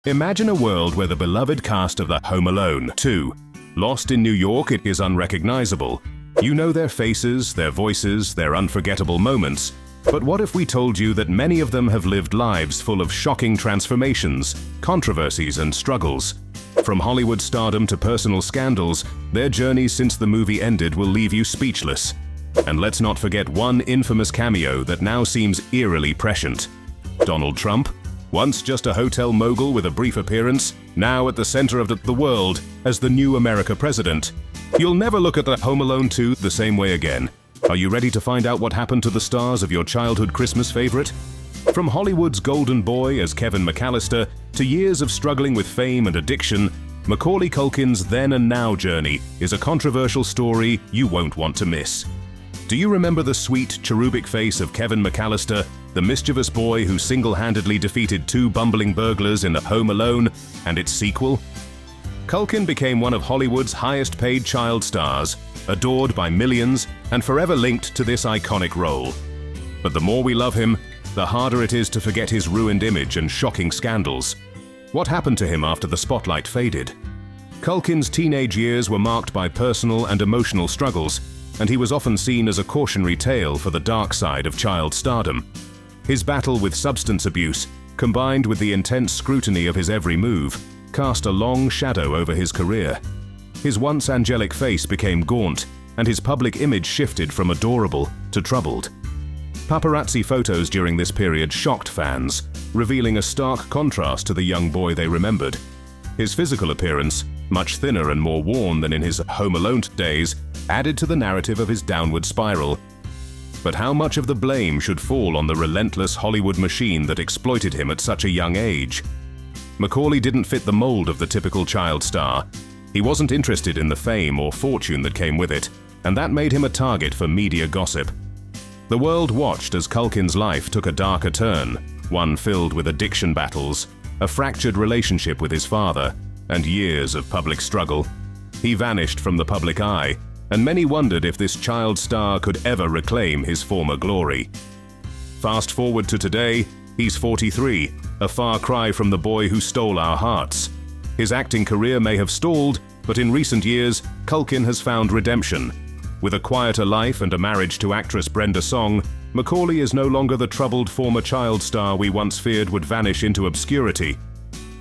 Imagine a world where the beloved cast of the Home Alone 2. Lost in New York, it is unrecognizable. You know their faces, their voices, their unforgettable moments. But what if we told you that many of them have lived lives full of shocking transformations, controversies, and struggles? From Hollywood stardom to personal scandals, their journeys since the movie ended will leave you speechless. And let's not forget one infamous cameo that now seems eerily prescient. Donald Trump, once just a hotel mogul with a brief appearance, now at the center of the world as the new America president. You'll never look at the Home Alone 2 the same way again. Are you ready to find out what happened to the stars of your childhood Christmas favorite? From Hollywood's golden boy as Kevin McAllister to years of struggling with fame and addiction, Macaulay Culkin's then and now journey is a controversial story you won't want to miss. Do you remember the sweet, cherubic face of Kevin McAllister, the mischievous boy who single-handedly defeated two bumbling burglars in The Home Alone and its sequel? Culkin became one of Hollywood's highest-paid child stars, adored by millions and forever linked to this iconic role. But the more we love him, the harder it is to forget his ruined image and shocking scandals. What happened to him after the spotlight faded? Culkin's teenage years were marked by personal and emotional struggles, and he was often seen as a cautionary tale for the dark side of child stardom. His battle with substance abuse, combined with the intense scrutiny of his every move, cast a long shadow over his career. His once angelic face became gaunt, and his public image shifted from adorable to troubled. Paparazzi photos during this period shocked fans, revealing a stark contrast to the young boy they remembered. His physical appearance, much thinner and more worn than in his Home Alone days, added to the narrative of his downward spiral. But how much of the blame should fall on the relentless Hollywood machine that exploited him at such a young age? Macaulay didn't fit the mold of the typical child star. He wasn't interested in the fame or fortune that came with it, and that made him a target for media gossip. The world watched as Culkin's life took a darker turn, one filled with addiction battles, a fractured relationship with his father, and years of public struggle. He vanished from the public eye, and many wondered if this child star could ever reclaim his former glory. Fast forward to today, he's 43, a far cry from the boy who stole our hearts. His acting career may have stalled, but in recent years, Culkin has found redemption. With a quieter life and a marriage to actress Brenda Song, Macaulay is no longer the troubled former child star we once feared would vanish into obscurity.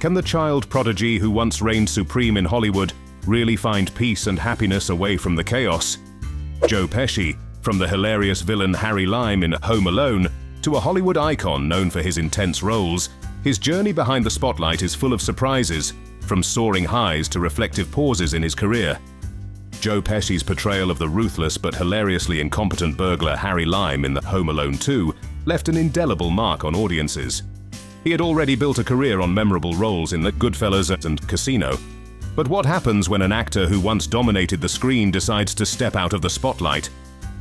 Can the child prodigy who once reigned supreme in Hollywood really find peace and happiness away from the chaos? Joe Pesci, from the hilarious villain Harry Lime in Home Alone to a Hollywood icon known for his intense roles, his journey behind the spotlight is full of surprises, from soaring highs to reflective pauses in his career. Joe Pesci's portrayal of the ruthless but hilariously incompetent burglar Harry Lime in The Home Alone 2 left an indelible mark on audiences. He had already built a career on memorable roles in The Goodfellas and Casino. But what happens when an actor who once dominated the screen decides to step out of the spotlight?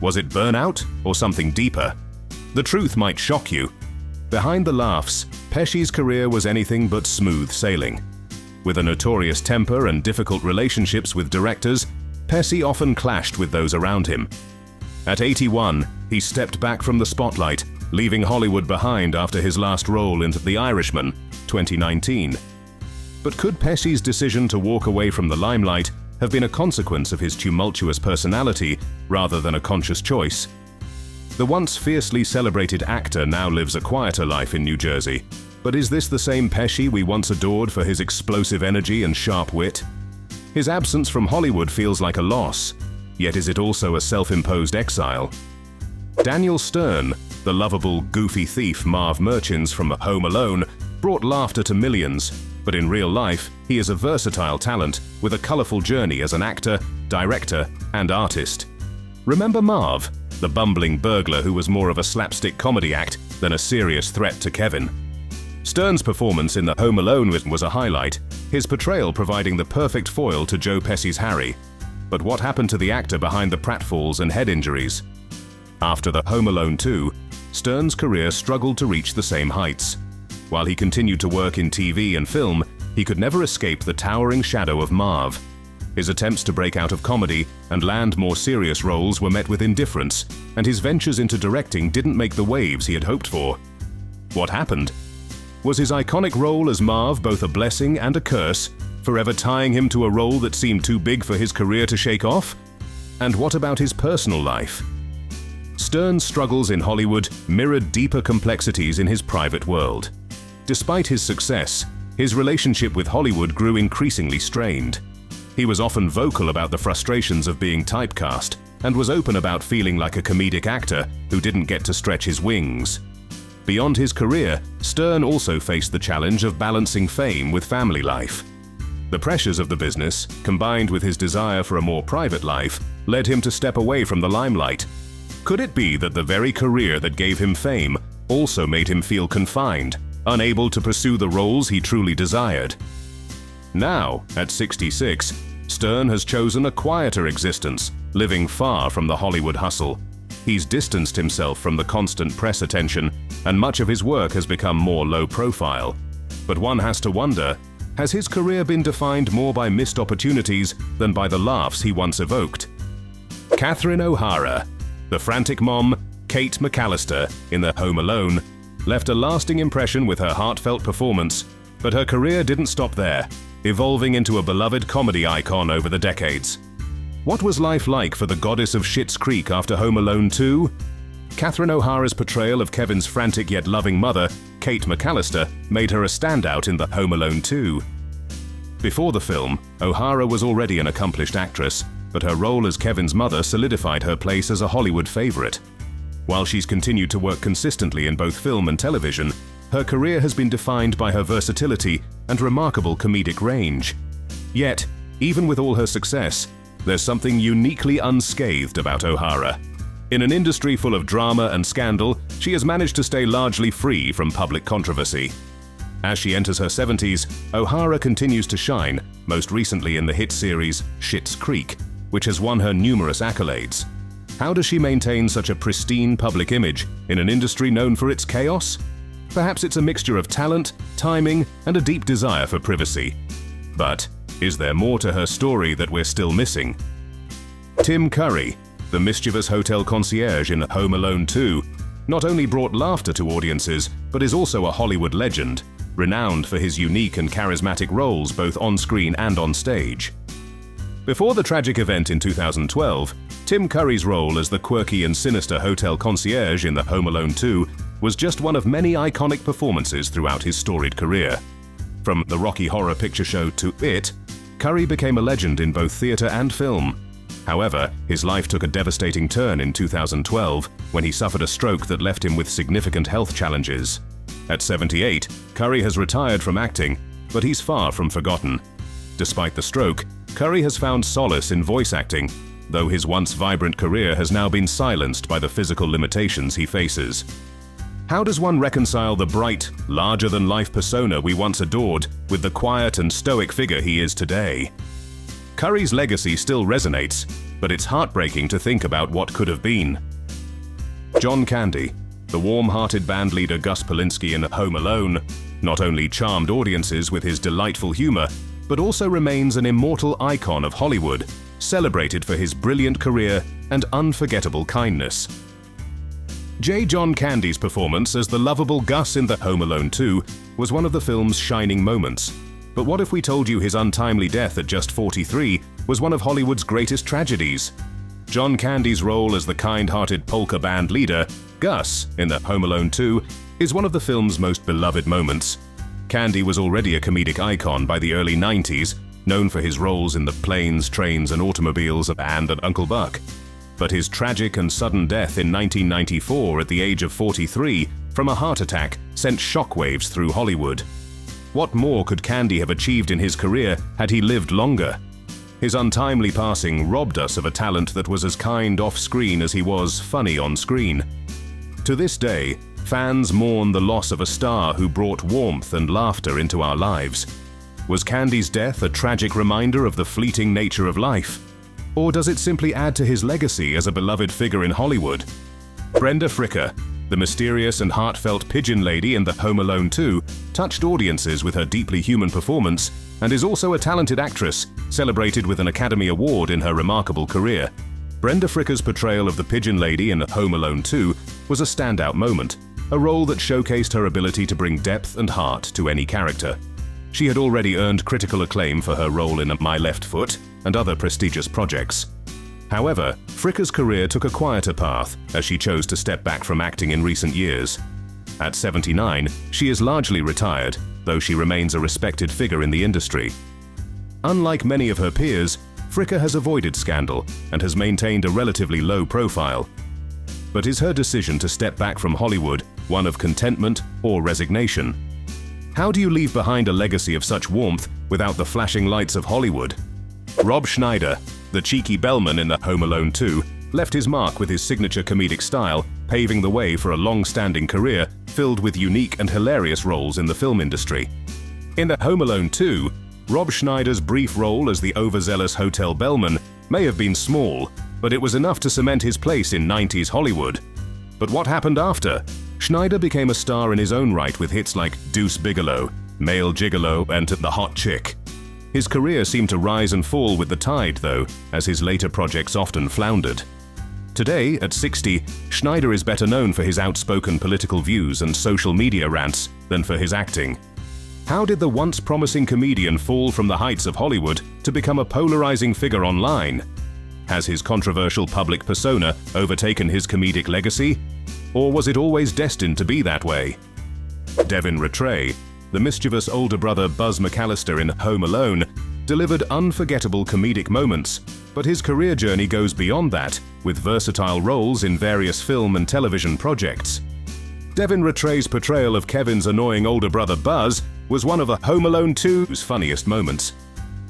Was it burnout or something deeper? The truth might shock you. Behind the laughs, Pesci's career was anything but smooth sailing. With a notorious temper and difficult relationships with directors, Pesci often clashed with those around him. At 81, he stepped back from the spotlight, leaving Hollywood behind after his last role in The Irishman, 2019. But could Pesci's decision to walk away from the limelight have been a consequence of his tumultuous personality rather than a conscious choice? The once fiercely celebrated actor now lives a quieter life in New Jersey. But is this the same Pesci we once adored for his explosive energy and sharp wit? His absence from Hollywood feels like a loss, yet is it also a self-imposed exile? Daniel Stern, the lovable, goofy thief Marv Merchants from Home Alone, brought laughter to millions, but in real life, he is a versatile talent with a colorful journey as an actor, director, and artist. Remember Marv, the bumbling burglar who was more of a slapstick comedy act than a serious threat to Kevin? Stern's performance in The Home Alone was a highlight, his portrayal providing the perfect foil to Joe Pesci's Harry. But what happened to the actor behind the pratfalls and head injuries? After The Home Alone 2, Stern's career struggled to reach the same heights. While he continued to work in TV and film, he could never escape the towering shadow of Marv. His attempts to break out of comedy and land more serious roles were met with indifference, and his ventures into directing didn't make the waves he had hoped for. What happened? Was his iconic role as Marv both a blessing and a curse, forever tying him to a role that seemed too big for his career to shake off? And what about his personal life? Stern's struggles in Hollywood mirrored deeper complexities in his private world. Despite his success, his relationship with Hollywood grew increasingly strained. He was often vocal about the frustrations of being typecast and was open about feeling like a comedic actor who didn't get to stretch his wings. Beyond his career, Stern also faced the challenge of balancing fame with family life. The pressures of the business, combined with his desire for a more private life, led him to step away from the limelight. Could it be that the very career that gave him fame also made him feel confined, unable to pursue the roles he truly desired? Now, at 66, Stern has chosen a quieter existence, living far from the Hollywood hustle. He's distanced himself from the constant press attention, and much of his work has become more low-profile. But one has to wonder, has his career been defined more by missed opportunities than by the laughs he once evoked? Catherine O'Hara, the frantic mom, Kate McAllister, in the Home Alone, left a lasting impression with her heartfelt performance, but her career didn't stop there, evolving into a beloved comedy icon over the decades. What was life like for the goddess of Schitt's Creek after Home Alone 2? Catherine O'Hara's portrayal of Kevin's frantic yet loving mother, Kate McAllister, made her a standout in the Home Alone 2. Before the film, O'Hara was already an accomplished actress, but her role as Kevin's mother solidified her place as a Hollywood favorite. While she's continued to work consistently in both film and television, her career has been defined by her versatility and remarkable comedic range. Yet, even with all her success, there's something uniquely unscathed about O'Hara. In an industry full of drama and scandal, she has managed to stay largely free from public controversy. As she enters her 70s, O'Hara continues to shine, most recently in the hit series Schitt's Creek, which has won her numerous accolades. How does she maintain such a pristine public image in an industry known for its chaos? Perhaps it's a mixture of talent, timing, and a deep desire for privacy. But is there more to her story that we're still missing? Tim Curry, the mischievous hotel concierge in Home Alone 2, not only brought laughter to audiences, but is also a Hollywood legend, renowned for his unique and charismatic roles both on-screen and on stage. Before the tragic event in 2012, Tim Curry's role as the quirky and sinister hotel concierge in the Home Alone 2 was just one of many iconic performances throughout his storied career. From the Rocky Horror Picture Show to It, Curry became a legend in both theater and film. However, his life took a devastating turn in 2012 when he suffered a stroke that left him with significant health challenges. At 78, Curry has retired from acting, but he's far from forgotten. Despite the stroke, Curry has found solace in voice acting, though his once vibrant career has now been silenced by the physical limitations he faces. How does one reconcile the bright, larger-than-life persona we once adored with the quiet and stoic figure he is today? Curry's legacy still resonates, but it's heartbreaking to think about what could have been. John Candy, the warm-hearted bandleader Gus Polinski in Home Alone, not only charmed audiences with his delightful humor, but also remains an immortal icon of Hollywood, celebrated for his brilliant career and unforgettable kindness. J. John Candy's performance as the lovable Gus in the Home Alone 2 was one of the film's shining moments. But what if we told you his untimely death at just 43 was one of Hollywood's greatest tragedies? John Candy's role as the kind-hearted polka band leader, Gus, in the Home Alone 2, is one of the film's most beloved moments. Candy was already a comedic icon by the early 90s, known for his roles in the Planes, Trains and Automobiles of and Uncle Buck. But his tragic and sudden death in 1994 at the age of 43 from a heart attack sent shockwaves through Hollywood. What more could Candy have achieved in his career had he lived longer? His untimely passing robbed us of a talent that was as kind off-screen as he was funny on-screen. To this day, fans mourn the loss of a star who brought warmth and laughter into our lives. Was Candy's death a tragic reminder of the fleeting nature of life? Or does it simply add to his legacy as a beloved figure in Hollywood? Brenda Fricker, the mysterious and heartfelt pigeon lady in the Home Alone 2, touched audiences with her deeply human performance and is also a talented actress, celebrated with an Academy Award in her remarkable career. Brenda Fricker's portrayal of the pigeon lady in Home Alone 2 was a standout moment. a role that showcased her ability to bring depth and heart to any character. She had already earned critical acclaim for her role in My Left Foot and other prestigious projects. However, Fricker's career took a quieter path as she chose to step back from acting in recent years. At 79, she is largely retired, though she remains a respected figure in the industry. Unlike many of her peers, Fricker has avoided scandal and has maintained a relatively low profile. But is her decision to step back from Hollywood one of contentment or resignation? How do you leave behind a legacy of such warmth without the flashing lights of Hollywood? Rob Schneider, the cheeky bellman in the Home Alone 2, left his mark with his signature comedic style, paving the way for a long-standing career filled with unique and hilarious roles in the film industry. In the Home Alone 2, Rob Schneider's brief role as the overzealous hotel bellman may have been small, but it was enough to cement his place in 90s Hollywood. But what happened after? Schneider became a star in his own right with hits like Deuce Bigalow, Male Gigolo, and The Hot Chick. His career seemed to rise and fall with the tide, though, as his later projects often floundered. Today, at 60, Schneider is better known for his outspoken political views and social media rants than for his acting. How did the once promising comedian fall from the heights of Hollywood to become a polarizing figure online? Has his controversial public persona overtaken his comedic legacy? Or was it always destined to be that way? Devin Ratray, the mischievous older brother Buzz McAllister in Home Alone, delivered unforgettable comedic moments, but his career journey goes beyond that, with versatile roles in various film and television projects. Devin Ratray's portrayal of Kevin's annoying older brother Buzz was one of the Home Alone 2's funniest moments.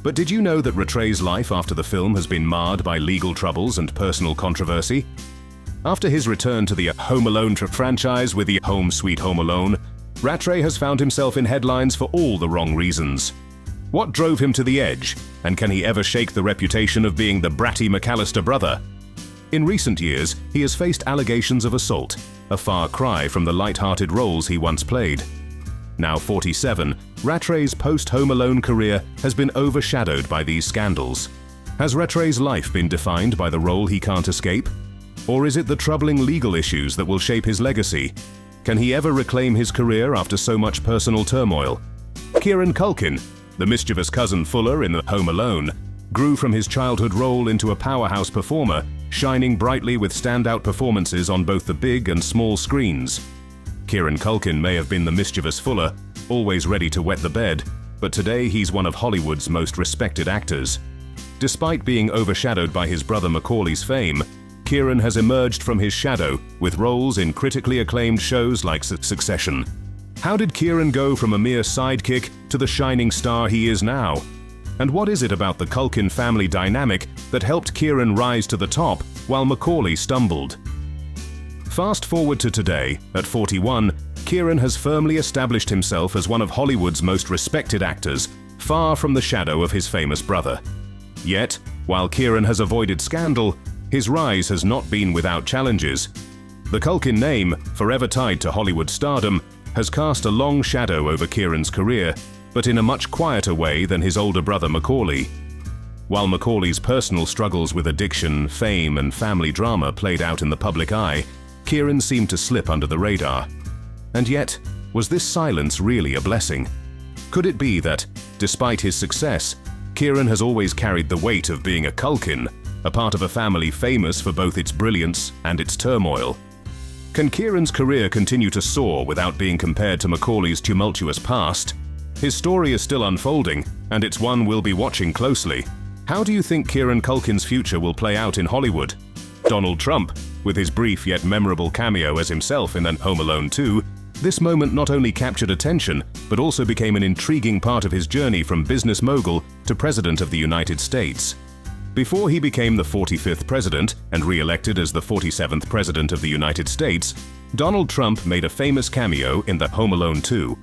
But did you know that Ratray's life after the film has been marred by legal troubles and personal controversy? After his return to the Home Alone franchise with the Home Sweet Home Alone, Rattray has found himself in headlines for all the wrong reasons. What drove him to the edge, and can he ever shake the reputation of being the bratty McAllister brother? In recent years, he has faced allegations of assault, a far cry from the light-hearted roles he once played. Now 47, Rattray's post-Home Alone career has been overshadowed by these scandals. Has Rattray's life been defined by the role he can't escape? Or is it the troubling legal issues that will shape his legacy? Can he ever reclaim his career after so much personal turmoil? Kieran Culkin, the mischievous cousin Fuller in the Home Alone, grew from his childhood role into a powerhouse performer, shining brightly with standout performances on both the big and small screens. Kieran Culkin may have been the mischievous Fuller, always ready to wet the bed, but today he's one of Hollywood's most respected actors. Despite being overshadowed by his brother Macaulay's fame, Kieran has emerged from his shadow with roles in critically acclaimed shows like Succession. How did Kieran go from a mere sidekick to the shining star he is now? And what is it about the Culkin family dynamic that helped Kieran rise to the top while Macaulay stumbled? Fast forward to today, at 41, Kieran has firmly established himself as one of Hollywood's most respected actors, far from the shadow of his famous brother. Yet, while Kieran has avoided scandal, his rise has not been without challenges. The Culkin name, forever tied to Hollywood stardom, has cast a long shadow over Kieran's career, but in a much quieter way than his older brother Macaulay. While Macaulay's personal struggles with addiction, fame, and family drama played out in the public eye, Kieran seemed to slip under the radar. And yet, was this silence really a blessing? Could it be that, despite his success, Kieran has always carried the weight of being a Culkin, a part of a family famous for both its brilliance and its turmoil? Can Kieran's career continue to soar without being compared to Macaulay's tumultuous past? His story is still unfolding, and it's one we'll be watching closely. How do you think Kieran Culkin's future will play out in Hollywood? Donald Trump, with his brief yet memorable cameo as himself in Home Alone 2, this moment not only captured attention, but also became an intriguing part of his journey from business mogul to President of the United States. Before he became the 45th president and re-elected as the 47th president of the United States, Donald Trump made a famous cameo in Home Alone 2.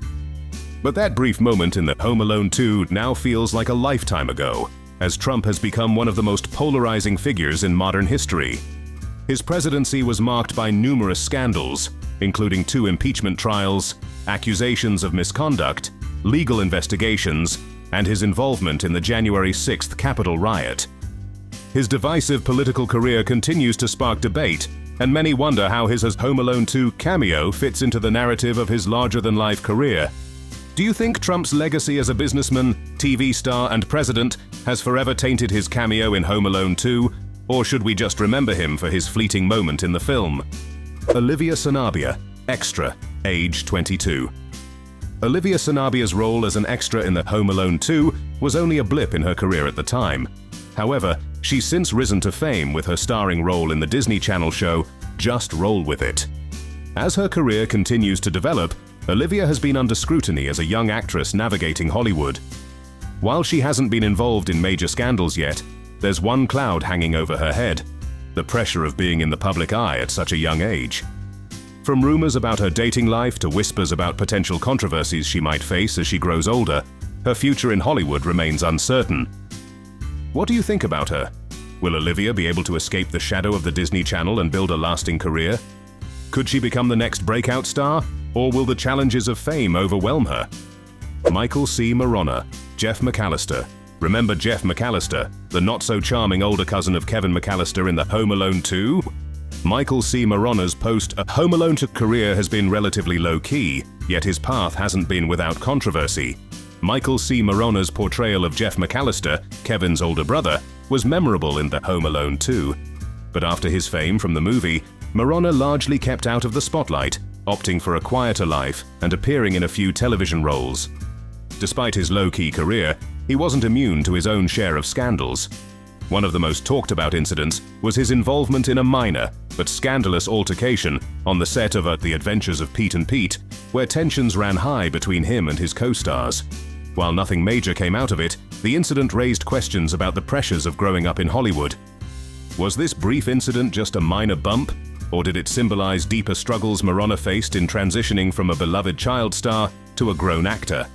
But that brief moment in Home Alone 2 now feels like a lifetime ago, as Trump has become one of the most polarizing figures in modern history. His presidency was marked by numerous scandals, including 2 impeachment trials, accusations of misconduct, legal investigations, and his involvement in the January 6th Capitol riot. His divisive political career continues to spark debate, and many wonder how his Home Alone 2 cameo fits into the narrative of his larger-than-life career. Do you think Trump's legacy as a businessman, TV star, and president has forever tainted his cameo in Home Alone 2, or should we just remember him for his fleeting moment in the film? Olivia Sanabia, extra, age 22. Olivia Sanabia's role as an extra in the Home Alone 2 was only a blip in her career at the time. However, she's since risen to fame with her starring role in the Disney Channel show Just Roll With It. As her career continues to develop, Olivia has been under scrutiny as a young actress navigating Hollywood. While she hasn't been involved in major scandals yet, there's one cloud hanging over her head: the pressure of being in the public eye at such a young age. From rumors about her dating life to whispers about potential controversies she might face as she grows older, her future in Hollywood remains uncertain. What do you think about her? Will Olivia be able to escape the shadow of the Disney Channel and build a lasting career? Could she become the next breakout star, or will the challenges of fame overwhelm her? Michael C. Marona, Jeff McAllister. Remember Jeff McAllister, the not-so-charming older cousin of Kevin McAllister in the Home Alone 2? Michael C. Marona's post-Home Alone 2 career has been relatively low-key, yet his path hasn't been without controversy. Michael C. Marona's portrayal of Jeff McAllister, Kevin's older brother, was memorable in the Home Alone 2. But after his fame from the movie, Marona largely kept out of the spotlight, opting for a quieter life and appearing in a few television roles. Despite his low-key career, he wasn't immune to his own share of scandals. One of the most talked-about incidents was his involvement in a minor but scandalous altercation on the set of The Adventures of Pete and Pete, where tensions ran high between him and his co-stars. While nothing major came out of it, the incident raised questions about the pressures of growing up in Hollywood. Was this brief incident just a minor bump, or did it symbolize deeper struggles Marona faced in transitioning from a beloved child star to a grown actor?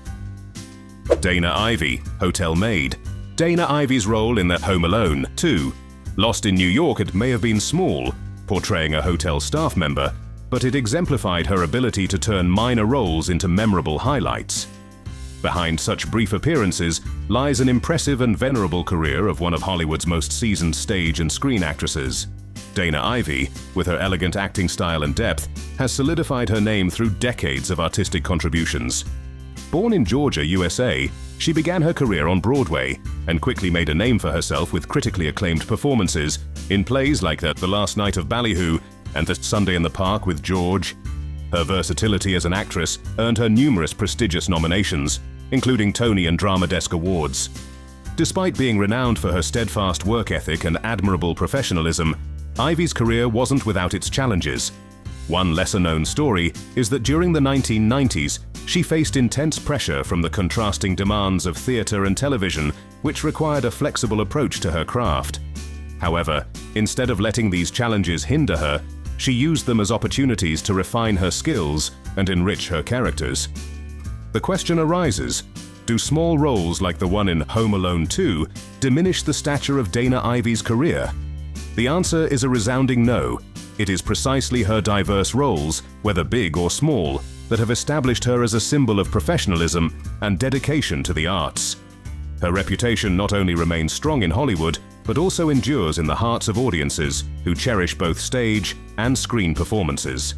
Dana Ivey, hotel maid. Dana Ivey's role in the Home Alone 2. Lost in New York, it may have been small, portraying a hotel staff member, but it exemplified her ability to turn minor roles into memorable highlights. Behind such brief appearances lies an impressive and venerable career of one of Hollywood's most seasoned stage and screen actresses. Dana Ivey, with her elegant acting style and depth, has solidified her name through decades of artistic contributions. Born in Georgia, USA, she began her career on Broadway and quickly made a name for herself with critically acclaimed performances in plays like The Last Night of Ballyhoo and The Sunday in the Park with George. Her versatility as an actress earned her numerous prestigious nominations, including Tony and Drama Desk Awards. Despite being renowned for her steadfast work ethic and admirable professionalism, Ivey's career wasn't without its challenges. One lesser-known story is that during the 1990s, she faced intense pressure from the contrasting demands of theater and television, which required a flexible approach to her craft. However, instead of letting these challenges hinder her, she used them as opportunities to refine her skills and enrich her characters. The question arises, do small roles like the one in Home Alone 2 diminish the stature of Dana Ivey's career? The answer is a resounding no. It is precisely her diverse roles, whether big or small, that have established her as a symbol of professionalism and dedication to the arts. Her reputation not only remains strong in Hollywood, but also endures in the hearts of audiences who cherish both stage and screen performances.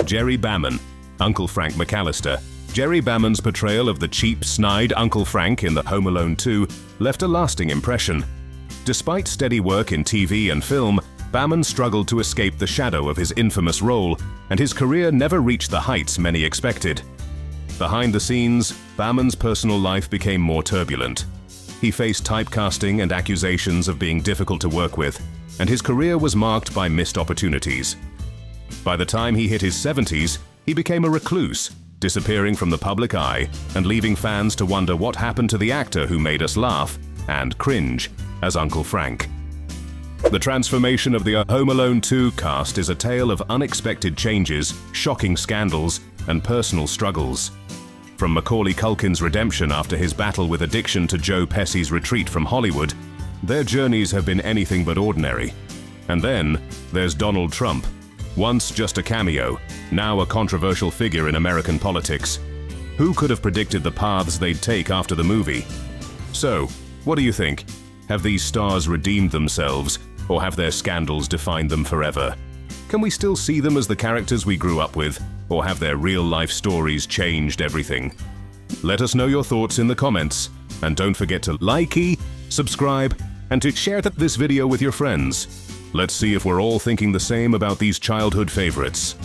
Gerry Bamman, Uncle Frank McAllister. Gerry Bamman's portrayal of the cheap, snide Uncle Frank in the Home Alone 2 left a lasting impression. Despite steady work in TV and film, Bamman struggled to escape the shadow of his infamous role, and his career never reached the heights many expected. Behind the scenes, Bamman's personal life became more turbulent. He faced typecasting and accusations of being difficult to work with, and his career was marked by missed opportunities. By the time he hit his 70s, he became a recluse, disappearing from the public eye and leaving fans to wonder what happened to the actor who made us laugh and cringe as Uncle Frank. The transformation of the Home Alone 2 cast is a tale of unexpected changes, shocking scandals, and personal struggles. From Macaulay Culkin's redemption after his battle with addiction to Joe Pesci's retreat from Hollywood, their journeys have been anything but ordinary. And then there's Donald Trump, once just a cameo, now a controversial figure in American politics. Who could have predicted the paths they'd take after the movie? So, what do you think? Have these stars redeemed themselves, or have their scandals defined them forever? Can we still see them as the characters we grew up with, or have their real-life stories changed everything? Let us know your thoughts in the comments, and don't forget to like, subscribe, and to share this video with your friends. Let's see if we're all thinking the same about these childhood favorites.